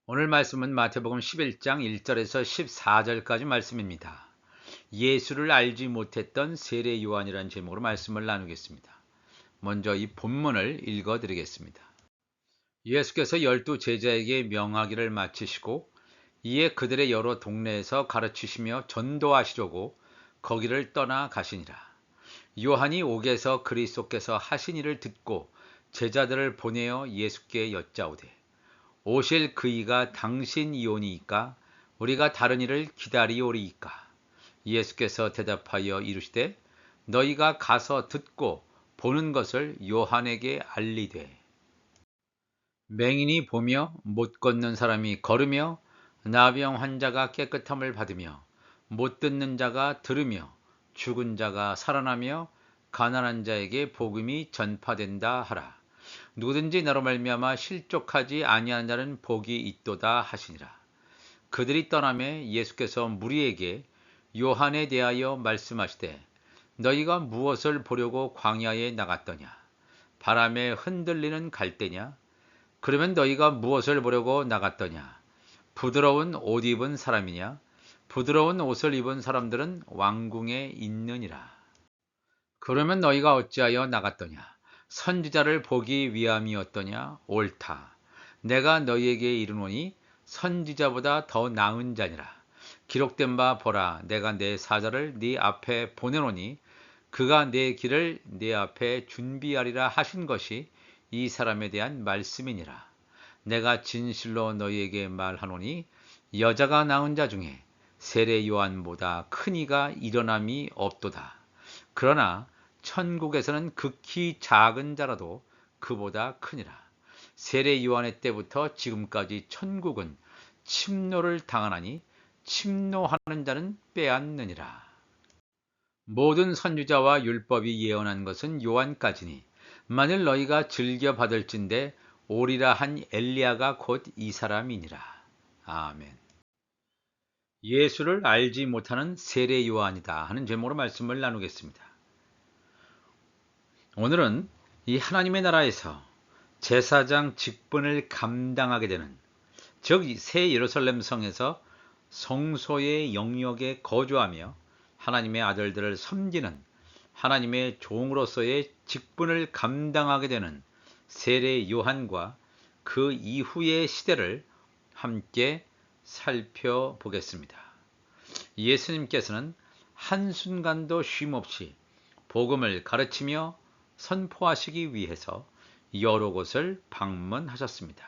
오늘 말씀은 마태복음 11장 1절에서 14절까지 말씀입니다. 예수를 알지 못했던 세례 요한이라는 제목으로 말씀을 나누겠습니다. 먼저 이 본문을 읽어 드리겠습니다. 예수께서 12 제자에게 명하기를 마치시고 이에 그들의 여러 동네에서 가르치시며 전도하시려고 거기를 떠나 가시니라. 요한이 옥에서 그리스도께서 하신 일을 듣고 제자들을 보내어 예수께 여짜오되 오실 그이가 당신이오니이까 우리가 다른 이를 기다리오리이까. 예수께서 대답하여 이르시되 너희가 가서 듣고 보는 것을 요한에게 알리되 맹인이 보며 못 걷는 사람이 걸으며 나병 환자가 깨끗함을 받으며 못 듣는 자가 들으며 죽은 자가 살아나며 가난한 자에게 복음이 전파된다 하라. 누구든지 나로 말미암아 실족하지 아니하는 자는 복이 있도다 하시니라. 그들이 떠나매 예수께서 무리에게 요한에 대하여 말씀하시되 너희가 무엇을 보려고 광야에 나갔더냐? 바람에 흔들리는 갈대냐? 그러면 너희가 무엇을 보려고 나갔더냐? 부드러운 옷 입은 사람이냐? 부드러운 옷을 입은 사람들은 왕궁에 있느니라. 그러면 너희가 어찌하여 나갔더냐? 선지자를 보기 위함이었더냐? 옳다. 내가 너희에게 이르노니 선지자보다 더 나은 자니라. 기록된 바 보라, 내가 내 사자를 네 앞에 보내노니 그가 내 길을 네 앞에 준비하리라 하신 것이 이 사람에 대한 말씀이니라. 내가 진실로 너희에게 말하노니 여자가 낳은 자 중에 세례 요한보다 큰 이가 일어남이 없도다. 그러나 천국에서는 극히 작은 자라도 그보다 크니라. 세례 요한의 때부터 지금까지 천국은 침노를 당하나니 침노하는 자는 빼앗느니라. 모든 선지자와 율법이 예언한 것은 요한까지니 만일 너희가 즐겨 받을진대 오리라 한 엘리야가 곧 이 사람이니라. 아멘. 예수를 알지 못하는 세례 요한이다 하는 제목으로 말씀을 나누겠습니다. 오늘은 이 하나님의 나라에서 제사장 직분을 감당하게 되는, 즉 새 예루살렘 성에서 성소의 영역에 거주하며 하나님의 아들들을 섬기는 하나님의 종으로서의 직분을 감당하게 되는 세례 요한과 그 이후의 시대를 함께 살펴보겠습니다. 예수님께서는 한순간도 쉼없이 복음을 가르치며 선포하시기 위해서 여러 곳을 방문하셨습니다.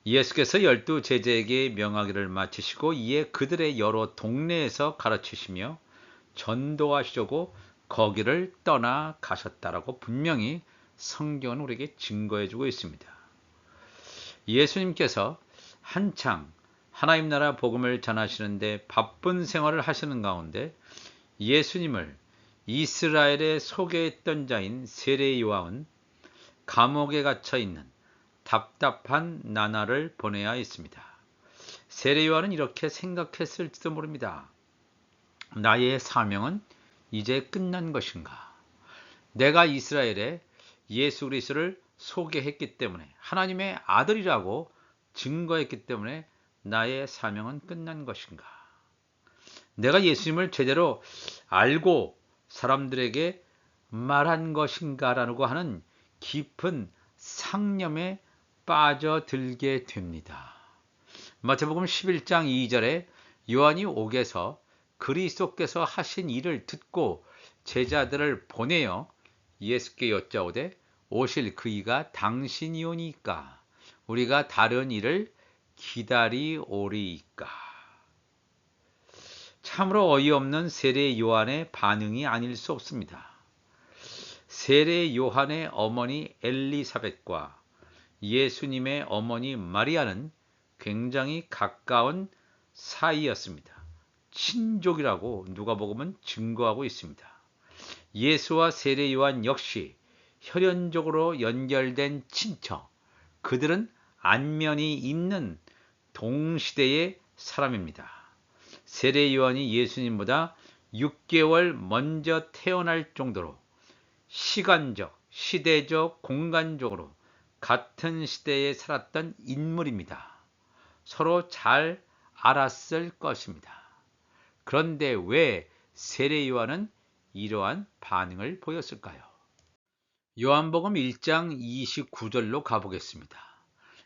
예수께서 12 제자에게 명하기를 마치시고 이에 그들의 여러 동네에서 가르치시며 전도하시려고 거기를 떠나 가셨다라고 분명히 성경은 우리에게 증거해주고 있습니다. 예수님께서 한창 하나님 나라 복음을 전하시는데 바쁜 생활을 하시는 가운데 예수님을 이스라엘에 소개했던 자인 세례 요한은 감옥에 갇혀 있는 답답한 나날을 보내야 했습니다. 세례 요한은 이렇게 생각했을지도 모릅니다. 나의 사명은 이제 끝난 것인가? 내가 이스라엘에 예수 그리스도를 소개했기 때문에 하나님의 아들이라고 증거했기 때문에 나의 사명은 끝난 것인가? 내가 예수님을 제대로 알고 사람들에게 말한 것인가라고 하는 깊은 상념에 빠져들게 됩니다. 마태복음 11장 2절에 요한이 옥에서 그리스도께서 하신 일을 듣고 제자들을 보내어 예수께 여짜오되 오실 그이가 당신이오니까 우리가 다른 일을 기다리오리이까. 참으로 어이없는 세례 요한의 반응이 아닐 수 없습니다. 세례 요한의 어머니 엘리사벳과 예수님의 어머니 마리아는 굉장히 가까운 사이였습니다. 친족이라고 누가복음은 증거하고 있습니다. 예수와 세례 요한 역시 혈연적으로 연결된 친척, 그들은 안면이 있는 동시대의 사람입니다. 세례 요한이 예수님보다 6개월 먼저 태어날 정도로 시간적, 시대적, 공간적으로 같은 시대에 살았던 인물입니다. 서로 잘 알았을 것입니다. 그런데 왜 세례 요한은 이러한 반응을 보였을까요? 요한복음 1장 29절로 가보겠습니다.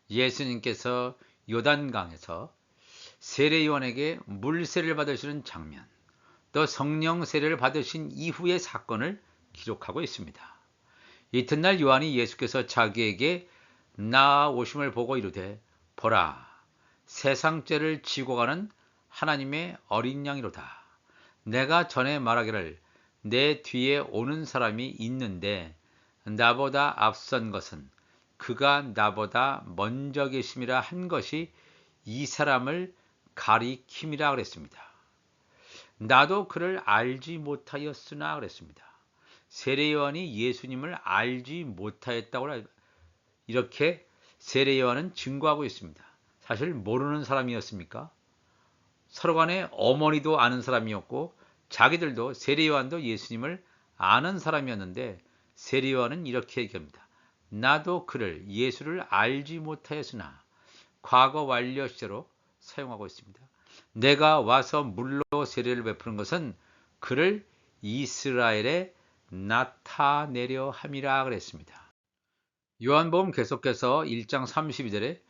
예수님께서 요단강에서 세례 요한에게 물세례를 받으시는 장면, 또 성령 세례를 받으신 이후의 사건을 기록하고 있습니다. 이튿날 요한이 예수께서 자기에게 나아오심을 보고 이르되 보라, 세상 죄를 지고 가는 하나님의 어린 양이로다. 내가 전에 말하기를 내 뒤에 오는 사람이 있는데 나보다 앞선 것은 그가 나보다 먼저 계심이라 한 것이 이 사람을 가리킴이라 그랬습니다. 나도 그를 알지 못하였으나 그랬습니다. 세례 요한이 예수님을 알지 못하였다고 이렇게 세례 요한은 증거하고 있습니다. 사실 모르는 사람이었습니까? 서로 간에 어머니도 아는 사람이었고 자기들도 세례 요한도 예수님을 아는 사람이었는데 세례 요한은 이렇게 얘기합니다. 나도 그를 예수를 알지 못하였으나 과거 완료 시제로 사용하고 있습니다. 내가 와서 물로 세례를 베푸는 것은 그를 이스라엘에 나타내려 함이라 그랬습니다. 요한복음 계속해서 1장 32절에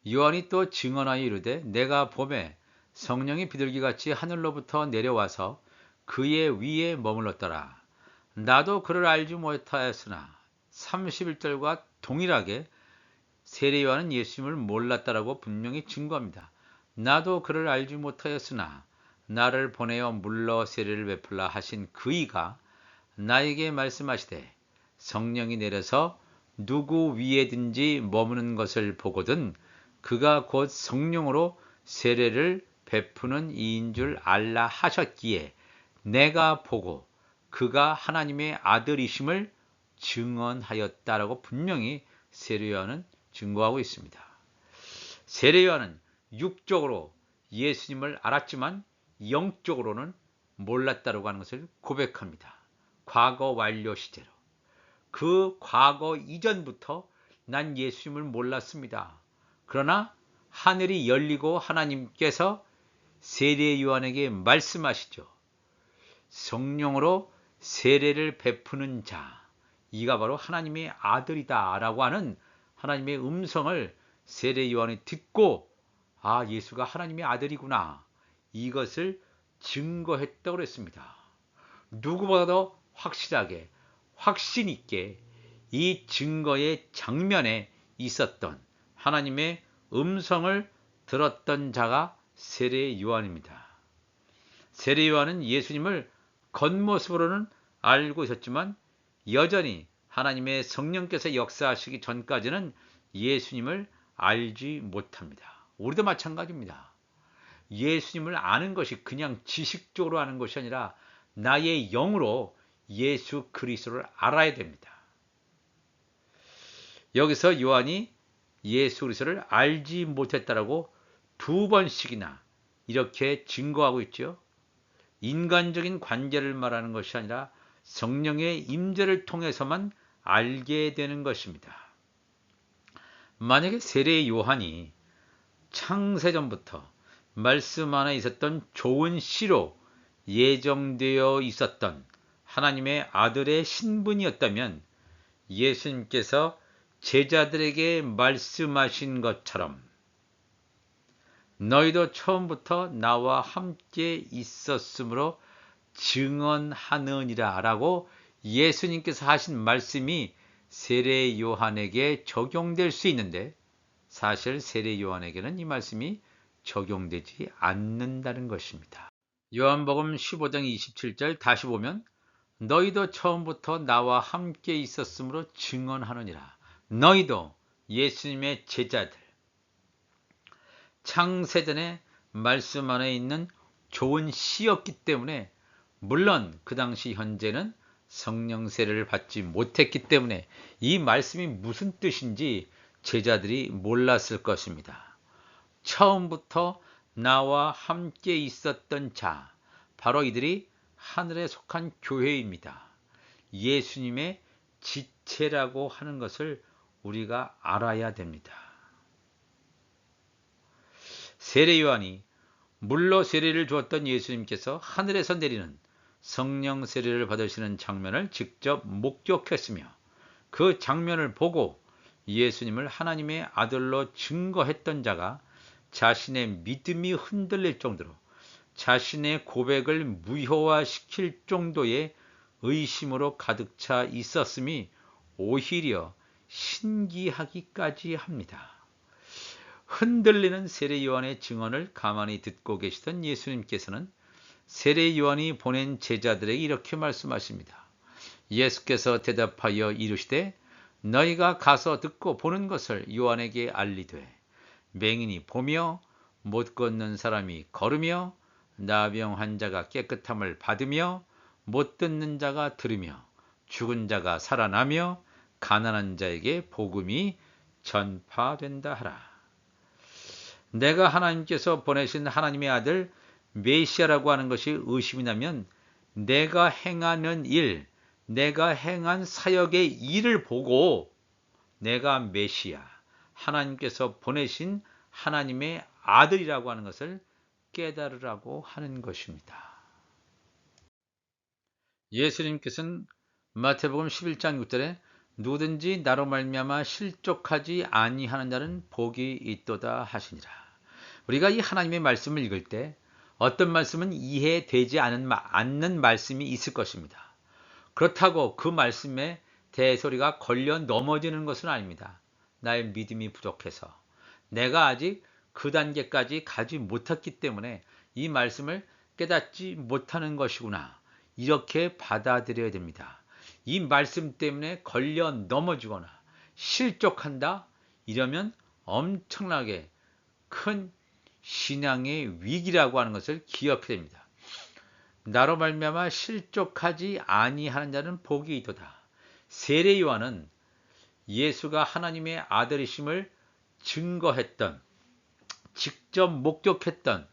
요한이 또 증언하여 이르되 내가 봄에 성령이 비둘기같이 하늘로부터 내려와서 그의 위에 머물렀더라. 나도 그를 알지 못하였으나 31절과 동일하게 세례 요한은 예수님을 몰랐다라고 분명히 증거합니다. 나도 그를 알지 못하였으나 나를 보내어 물로 세례를 베풀라 하신 그이가 나에게 말씀하시되 성령이 내려서 누구 위에든지 머무는 것을 보거든 그가 곧 성령으로 세례를 베푸는 이인 줄 알라 하셨기에 내가 보고 그가 하나님의 아들이심을 증언하였다라고 분명히 세례 요한은 증거하고 있습니다. 세례 요한은 육적으로 예수님을 알았지만 영적으로는 몰랐다라고 하는 것을 고백합니다. 과거 완료 시제로. 그 과거 이전부터 난 예수님을 몰랐습니다. 그러나 하늘이 열리고 하나님께서 세례 요한에게 말씀하시죠. 성령으로 세례를 베푸는 자, 이가 바로 하나님의 아들이다 라고 하는 하나님의 음성을 세례 요한이 듣고 아, 예수가 하나님의 아들이구나, 이것을 증거했다고 그랬습니다. 누구보다도 확실하게 확신 있게 이 증거의 장면에 있었던 하나님의 음성을 들었던 자가 세례 요한입니다. 세례 요한은 예수님을 겉모습으로는 알고 있었지만 여전히 하나님의 성령께서 역사하시기 전까지는 예수님을 알지 못합니다. 우리도 마찬가지입니다. 예수님을 아는 것이 그냥 지식적으로 아는 것이 아니라 나의 영으로 예수 그리스도를 알아야 됩니다. 여기서 요한이 예수 그리스도를 알지 못했다라고 두 번씩이나 이렇게 증거하고 있죠. 인간적인 관계를 말하는 것이 아니라 성령의 임재를 통해서만 알게 되는 것입니다. 만약에 세례 요한이 창세전부터 말씀 안에 있었던 좋은 씨로 예정되어 있었던 하나님의 아들의 신분이었다면 예수님께서 제자들에게 말씀하신 것처럼 너희도 처음부터 나와 함께 있었으므로 증언하느니라 라고 예수님께서 하신 말씀이 세례 요한에게 적용될 수 있는데 사실 세례 요한에게는 이 말씀이 적용되지 않는다는 것입니다. 요한복음 15장 27절 다시 보면 너희도 처음부터 나와 함께 있었으므로 증언하느니라. 너희도 예수님의 제자들, 창세전에 말씀 안에 있는 좋은 씨였기 때문에 물론 그 당시 현재는 성령 세례를 받지 못했기 때문에 이 말씀이 무슨 뜻인지 제자들이 몰랐을 것입니다. 처음부터 나와 함께 있었던 자, 바로 이들이 하늘에 속한 교회입니다. 예수님의 지체라고 하는 것을 우리가 알아야 됩니다. 세례 요한이 물로 세례를 주었던 예수님께서 하늘에서 내리는 성령 세례를 받으시는 장면을 직접 목격했으며 그 장면을 보고 예수님을 하나님의 아들로 증거했던 자가 자신의 믿음이 흔들릴 정도로 자신의 고백을 무효화시킬 정도의 의심으로 가득 차 있었음이 오히려 신기하기까지 합니다. 흔들리는 세례 요한의 증언을 가만히 듣고 계시던 예수님께서는 세례 요한이 보낸 제자들에게 이렇게 말씀하십니다. 예수께서 대답하여 이르시되 너희가 가서 듣고 보는 것을 요한에게 알리되 맹인이 보며 못 걷는 사람이 걸으며 나병 환자가 깨끗함을 받으며 못 듣는 자가 들으며 죽은 자가 살아나며 가난한 자에게 복음이 전파된다 하라. 내가 하나님께서 보내신 하나님의 아들 메시아라고 하는 것이 의심이 나면 내가 행하는 일, 내가 행한 사역의 일을 보고 내가 메시아, 하나님께서 보내신 하나님의 아들이라고 하는 것을 깨달으라고 하는 것입니다. 예수님께서는 마태복음 11장 6절에 누구든지 나로 말미암아 실족하지 아니하는 자는 복이 있도다 하시니라. 우리가 이 하나님의 말씀을 읽을 때 어떤 말씀은 이해되지 않는 말씀이 있을 것입니다. 그렇다고 그 말씀에 대소리가 걸려 넘어지는 것은 아닙니다. 나의 믿음이 부족해서 내가 아직 그 단계까지 가지 못했기 때문에 이 말씀을 깨닫지 못하는 것이구나, 이렇게 받아들여야 됩니다. 이 말씀 때문에 걸려 넘어지거나 실족한다, 이러면 엄청나게 큰 신앙의 위기라고 하는 것을 기억해야 됩니다. 나로 말미암아 실족하지 아니하는 자는 복이 있도다. 세례 요한은 예수가 하나님의 아들이심을 증거했던, 직접 목격했던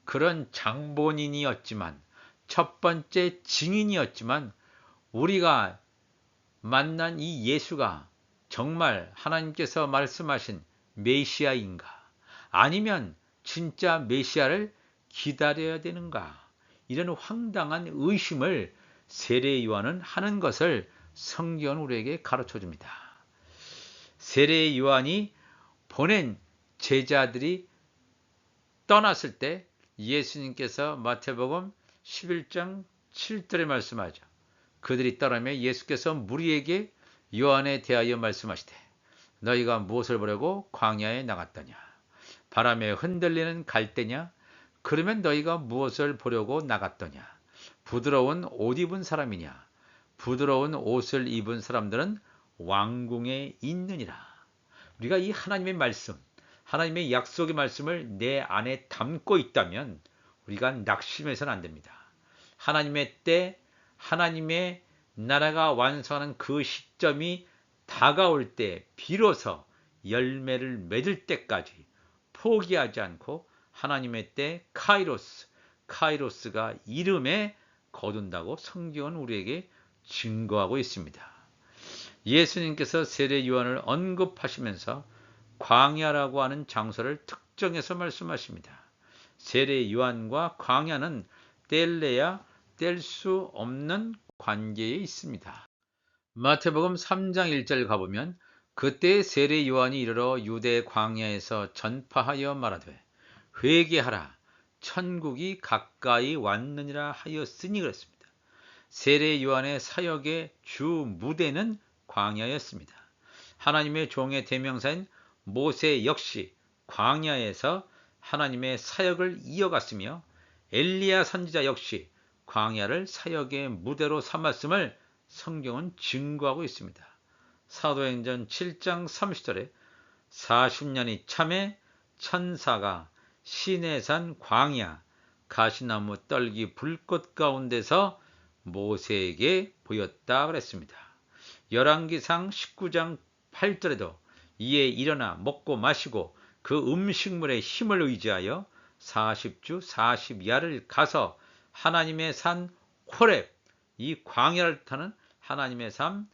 그런 장본인이었지만, 첫 번째 증인이었지만, 우리가 만난 이 예수가 정말 하나님께서 말씀하신 메시아인가, 아니면 진짜 메시아를 기다려야 되는가, 이런 황당한 의심을 세례 요한은 하는 것을 성경은 우리에게 가르쳐 줍니다. 세례 요한이 보낸 제자들이 떠났을 때 예수님께서 마태복음 11장 7절에 말씀하죠. 그들이 떠나며 예수께서 무리에게 요한에 대하여 말씀하시되 너희가 무엇을 보려고 광야에 나갔더냐? 바람에 흔들리는 갈대냐? 그러면 너희가 무엇을 보려고 나갔더냐? 부드러운 옷 입은 사람이냐? 부드러운 옷을 입은 사람들은 왕궁에 있느니라. 우리가 이 하나님의 말씀, 하나님의 약속의 말씀을 내 안에 담고 있다면 우리가 낙심해서는 안 됩니다. 하나님의 때, 하나님의 나라가 완성하는 그 시점이 다가올 때 비로소 열매를 맺을 때까지 포기하지 않고 하나님의 때 카이로스가 이름에 거둔다고 성경은 우리에게 증거하고 있습니다. 예수님께서 세례 요한을 언급하시면서 광야라고 하는 장소를 특정해서 말씀하십니다. 세례 요한과 광야는 뗄래야 뗄 수 없는 관계에 있습니다. 마태복음 3장 1절 가보면 그때 세례 요한이 이르러 유대 광야에서 전파하여 말하되 회개하라, 천국이 가까이 왔느니라 하였으니 그랬습니다. 세례 요한의 사역의 주 무대는 광야였습니다. 하나님의 종의 대명사인 모세 역시 광야에서 하나님의 사역을 이어갔으며 엘리야 선지자 역시 광야를 사역의 무대로 삼았음을 성경은 증거하고 있습니다. 사도행전 7장 30절에 40년이 참에 천사가 시내산 광야 가시나무 떨기 불꽃 가운데서 모세에게 보였다 그랬습니다. 열왕기상 19장 8절에도 이에 일어나 먹고 마시고 그 음식물의 힘을 의지하여 40주 40야를 가서 하나님의 산 호렙, 이 광야를 타는 하나님의 산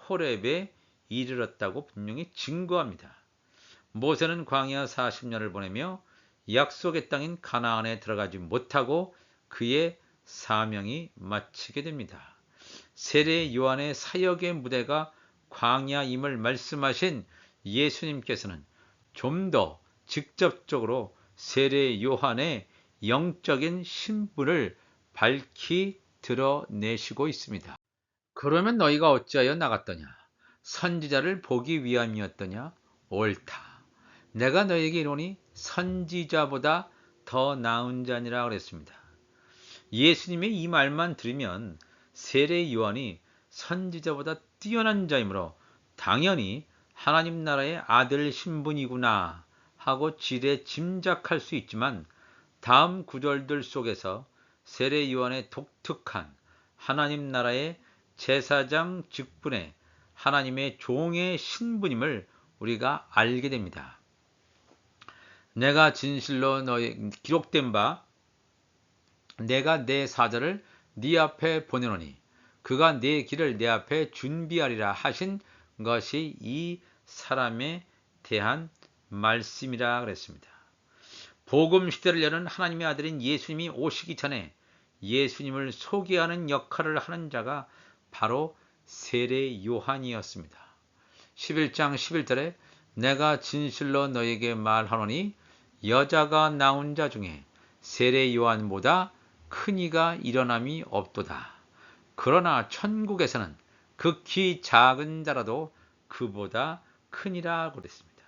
호렙에 이르렀다고 분명히 증거합니다. 모세는 광야 40년을 보내며 약속의 땅인 가나안에 들어가지 못하고 그의 사명이 마치게 됩니다. 세례 요한의 사역의 무대가 광야임을 말씀하신 예수님께서는 좀 더 직접적으로 세례 요한의 영적인 신분을 밝히 드러내시고 있습니다. 그러면 너희가 어찌하여 나갔더냐? 선지자를 보기 위함이었더냐? 옳다. 내가 너희에게 이르노니 선지자보다 더 나은 자니라 그랬습니다. 예수님의 이 말만 들으면 세례 요한이 선지자보다 뛰어난 자이므로 당연히 하나님 나라의 아들 신분이구나 하고 지레 짐작할 수 있지만 다음 구절들 속에서 세례 요한의 독특한 하나님 나라의 제사장 직분의 하나님의 종의 신분임을 우리가 알게 됩니다. 내가 진실로 너희 기록된 바 내가 내 사자를 네 앞에 보내노니 그가 내 길을 내 앞에 준비하리라 하신 것이 이 사람에 대한 말씀이라 그랬습니다. 복음 시대를 여는 하나님의 아들인 예수님이 오시기 전에 예수님을 소개하는 역할을 하는 자가 바로 세례 요한이었습니다. 11장 11절에 내가 진실로 너에게 말하노니 여자가 낳은 자 중에 세례 요한보다 큰 이가 일어남이 없도다. 그러나 천국에서는 극히 작은 자라도 그보다 크니라 그랬습니다.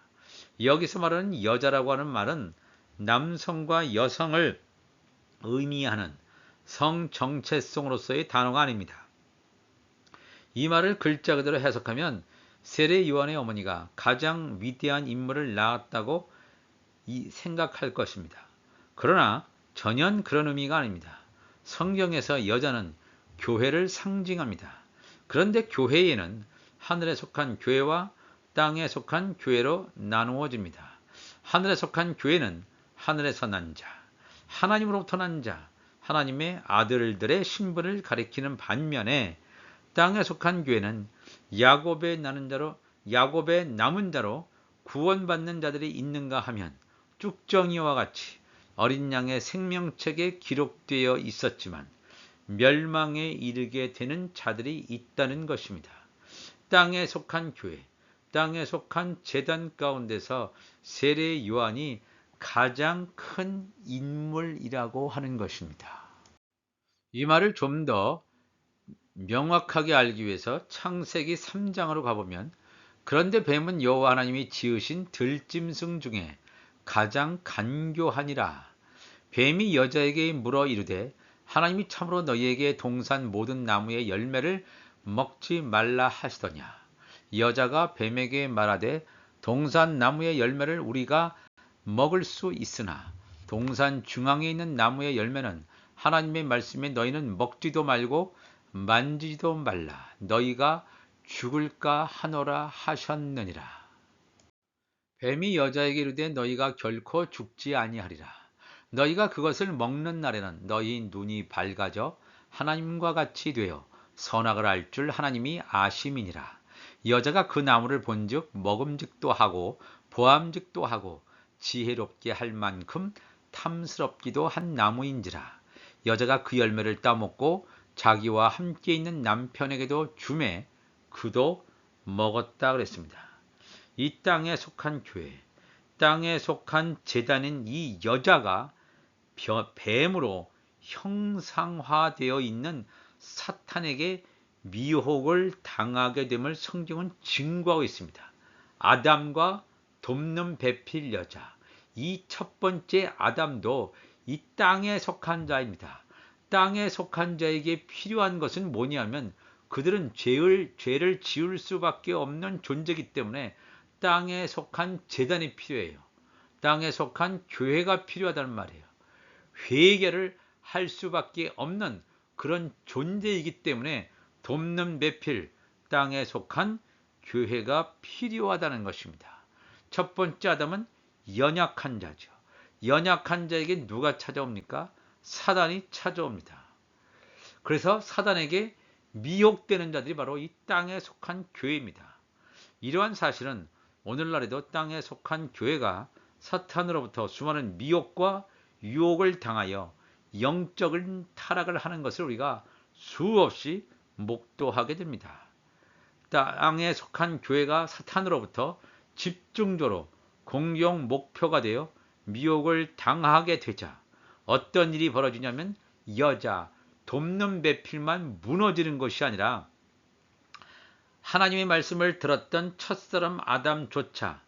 여기서 말하는 여자라고 하는 말은 남성과 여성을 의미하는 성정체성으로서의 단어가 아닙니다. 이 말을 글자 그대로 해석하면 세례 요한의 어머니가 가장 위대한 인물을 낳았다고 생각할 것입니다. 그러나 전혀 그런 의미가 아닙니다. 성경에서 여자는 교회를 상징합니다. 그런데 교회에는 하늘에 속한 교회와 땅에 속한 교회로 나누어집니다. 하늘에 속한 교회는 하늘에서 난 자, 하나님으로부터 난 자, 하나님의 아들들의 신분을 가리키는 반면에 땅에 속한 교회는 야곱의 남은 자로 구원받는 자들이 있는가 하면 쭉정이와 같이 어린 양의 생명책에 기록되어 있었지만 멸망에 이르게 되는 자들이 있다는 것입니다. 땅에 속한 교회, 땅에 속한 제단 가운데서 세례 요한이 가장 큰 인물이라고 하는 것입니다. 이 말을 좀 더 명확하게 알기 위해서 창세기 3장으로 가보면 그런데 뱀은 여호와 하나님이 지으신 들짐승 중에 가장 간교하니라. 뱀이 여자에게 물어 이르되 하나님이 참으로 너희에게 동산 모든 나무의 열매를 먹지 말라 하시더냐. 여자가 뱀에게 말하되 동산 나무의 열매를 우리가 먹을 수 있으나 동산 중앙에 있는 나무의 열매는 하나님의 말씀에 너희는 먹지도 말고 만지지도 말라. 너희가 죽을까 하노라 하셨느니라. 뱀이 여자에게 이르되 너희가 결코 죽지 아니하리라. 너희가 그것을 먹는 날에는 너희 눈이 밝아져 하나님과 같이 되어 선악을 알 줄 하나님이 아심이니라. 여자가 그 나무를 본즉 먹음직도 하고 보암직도 하고 지혜롭게 할 만큼 탐스럽기도 한 나무인지라. 여자가 그 열매를 따먹고 자기와 함께 있는 남편에게도 주매 그도 먹었다 그랬습니다. 이 땅에 속한 교회, 땅에 속한 제단인 이 여자가 뱀으로 형상화되어 있는 사탄에게 미혹을 당하게 됨을 성경은 증거하고 있습니다. 아담과 돕는 배필 여자, 이 첫 번째 아담도 이 땅에 속한 자입니다. 땅에 속한 자에게 필요한 것은 뭐냐면 그들은 죄를 지을 수밖에 없는 존재이기 때문에 땅에 속한 제단이 필요해요. 땅에 속한 교회가 필요하다는 말이에요. 회개를 할 수밖에 없는 그런 존재이기 때문에 돕는 배필, 땅에 속한 교회가 필요하다는 것입니다. 첫 번째 아담은 연약한 자죠. 연약한 자에게 누가 찾아옵니까? 사단이 찾아옵니다. 그래서 사단에게 미혹되는 자들이 바로 이 땅에 속한 교회입니다. 이러한 사실은 오늘날에도 땅에 속한 교회가 사탄으로부터 수많은 미혹과 유혹을 당하여 영적인 타락을 하는 것을 우리가 수없이 목도하게 됩니다. 땅에 속한 교회가 사탄으로부터 집중적으로 공격 목표가 되어 미혹을 당하게 되자 어떤 일이 벌어지냐면 여자, 돕는 배필만 무너지는 것이 아니라 하나님의 말씀을 들었던 첫사람 아담조차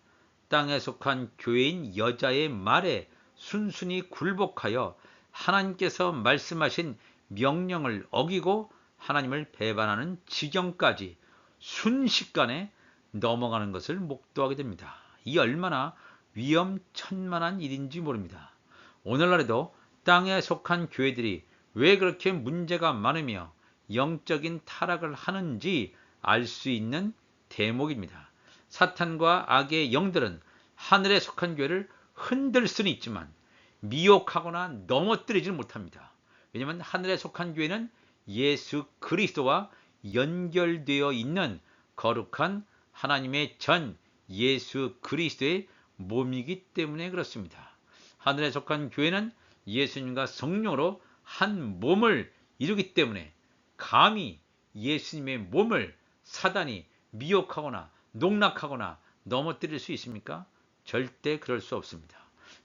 땅에 속한 교회인 여자의 말에 순순히 굴복하여 하나님께서 말씀하신 명령을 어기고 하나님을 배반하는 지경까지 순식간에 넘어가는 것을 목도하게 됩니다. 이 얼마나 위험천만한 일인지 모릅니다. 오늘날에도 땅에 속한 교회들이 왜 그렇게 문제가 많으며 영적인 타락을 하는지 알 수 있는 대목입니다. 사탄과 악의 영들은 하늘에 속한 교회를 흔들 수는 있지만 미혹하거나 넘어뜨리지는 못합니다. 왜냐하면 하늘에 속한 교회는 예수 그리스도와 연결되어 있는 거룩한 하나님의 전 예수 그리스도의 몸이기 때문에 그렇습니다. 하늘에 속한 교회는 예수님과 성령으로 한 몸을 이루기 때문에 감히 예수님의 몸을 사단이 미혹하거나 농락하거나 넘어뜨릴 수 있습니까? 절대 그럴 수 없습니다.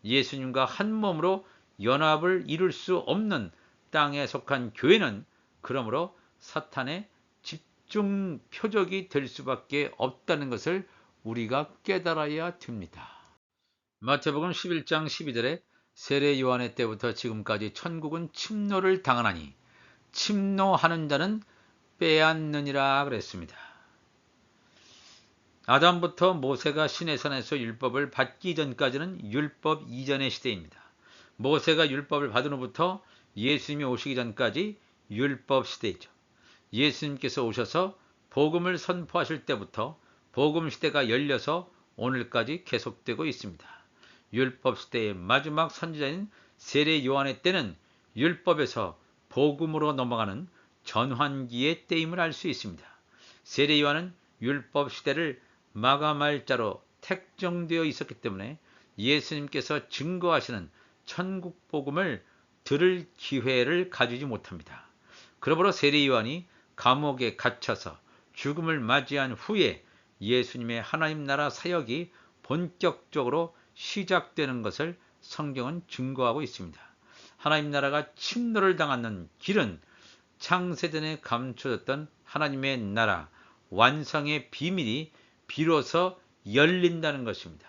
예수님과 한 몸으로 연합을 이룰 수 없는 땅에 속한 교회는 그러므로 사탄의 집중 표적이 될 수밖에 없다는 것을 우리가 깨달아야 됩니다. 마태복음 11장 12절에 세례 요한의 때부터 지금까지 천국은 침노를 당하나니 침노하는 자는 빼앗느니라 그랬습니다. 아담부터 모세가 시내산에서 율법을 받기 전까지는 율법 이전의 시대입니다. 모세가 율법을 받은 후부터 예수님이 오시기 전까지 율법 시대이죠. 예수님께서 오셔서 복음을 선포하실 때부터 복음 시대가 열려서 오늘까지 계속되고 있습니다. 율법 시대의 마지막 선지자인 세례 요한의 때는 율법에서 복음으로 넘어가는 전환기의 때임을 알 수 있습니다. 세례 요한은 율법 시대를 마감할 자로 택정되어 있었기 때문에 예수님께서 증거하시는 천국 복음을 들을 기회를 가지지 못합니다. 그러므로 세례 요한이 감옥에 갇혀서 죽음을 맞이한 후에 예수님의 하나님 나라 사역이 본격적으로 시작되는 것을 성경은 증거하고 있습니다. 하나님 나라가 침노를 당하는 길은 창세전에 감춰졌던 하나님의 나라 완성의 비밀이 비로소 열린다는 것입니다.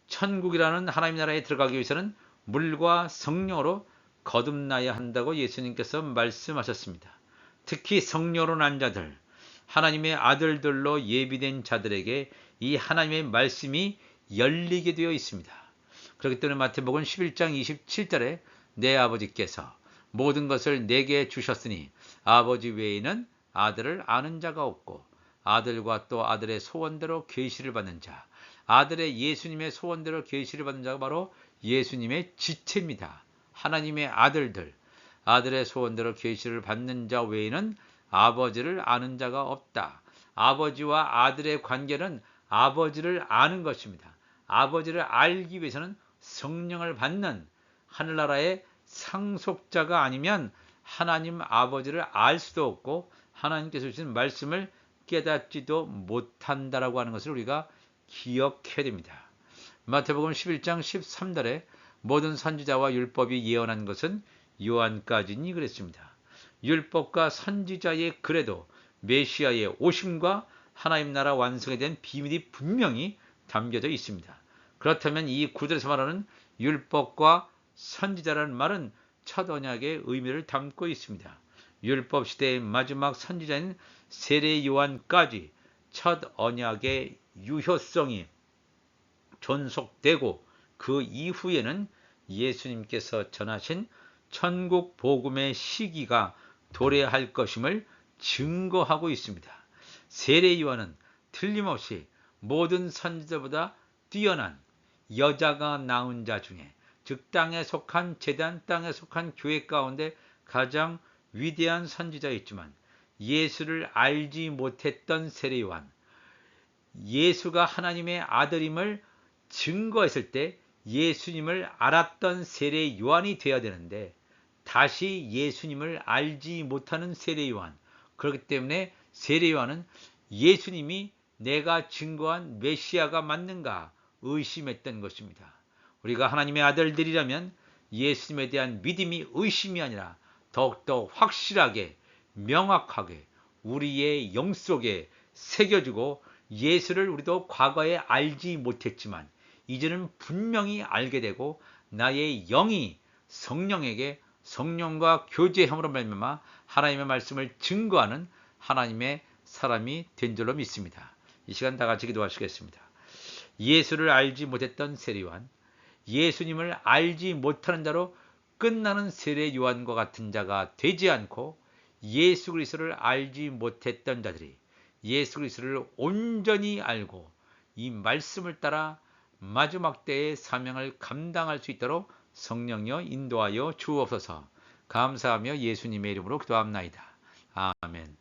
천국이라는 하나님 나라에 들어가기 위해서는 물과 성령으로 거듭나야 한다고 예수님께서 말씀하셨습니다. 특히 성령으로 난 자들, 하나님의 아들들로 예비된 자들에게 이 하나님의 말씀이 열리게 되어 있습니다. 그렇기 때문에 마태복음 11장 27절에 내 아버지께서 모든 것을 내게 주셨으니 아버지 외에는 아들을 아는 자가 없고 아들과 또 아들의 소원대로 계시를 받는 자, 아들의 예수님의 소원대로 계시를 받는 자가 바로 예수님의 지체입니다. 하나님의 아들들, 아들의 소원대로 계시를 받는 자 외에는 아버지를 아는 자가 없다. 아버지와 아들의 관계는 아버지를 아는 것입니다. 아버지를 알기 위해서는 성령을 받는 하늘나라의 상속자가 아니면 하나님 아버지를 알 수도 없고 하나님께서 주신 말씀을 깨닫지도 못한다라고 하는 것을 우리가 기억해야 됩니다. 마태복음 11장 13절에 모든 선지자와 율법이 예언한 것은 요한까지니 그랬습니다. 율법과 선지자의 글에도 메시아의 오심과 하나님 나라 완성에 대한 비밀이 분명히 담겨져 있습니다. 그렇다면 이 구절에서 말하는 율법과 선지자라는 말은 첫 언약의 의미를 담고 있습니다. 율법 시대의 마지막 선지자인 세례 요한까지 첫 언약의 유효성이 존속되고 그 이후에는 예수님께서 전하신 천국 복음의 시기가 도래할 것임을 증거하고 있습니다. 세례 요한은 틀림없이 모든 선지자보다 뛰어난 여자가 낳은 자 중에 즉 땅에 속한 제단 땅에 속한 교회 가운데 가장 위대한 선지자였지만 예수를 알지 못했던 세례 요한, 예수가 하나님의 아들임을 증거했을 때 예수님을 알았던 세례 요한이 되어야 되는데 다시 예수님을 알지 못하는 세례 요한. 그렇기 때문에 세례 요한은 예수님이 내가 증거한 메시아가 맞는가 의심했던 것입니다. 우리가 하나님의 아들들이라면 예수님에 대한 믿음이 의심이 아니라 더욱더 확실하게 명확하게 우리의 영 속에 새겨지고, 예수를 우리도 과거에 알지 못했지만 이제는 분명히 알게 되고 나의 영이 성령에게 성령과 교제함으로 말미암아 하나님의 말씀을 증거하는 하나님의 사람이 된 줄로 믿습니다. 이 시간 다 같이 기도하시겠습니다. 예수를 알지 못했던 세례 요한, 예수님을 알지 못하는 자로 끝나는 세례 요한과 같은 자가 되지 않고 예수 그리스도를 알지 못했던 자들이 예수 그리스도를 온전히 알고 이 말씀을 따라 마지막 때의 사명을 감당할 수 있도록 성령여 인도하여 주옵소서. 감사하며 예수님의 이름으로 기도합나이다. 아멘.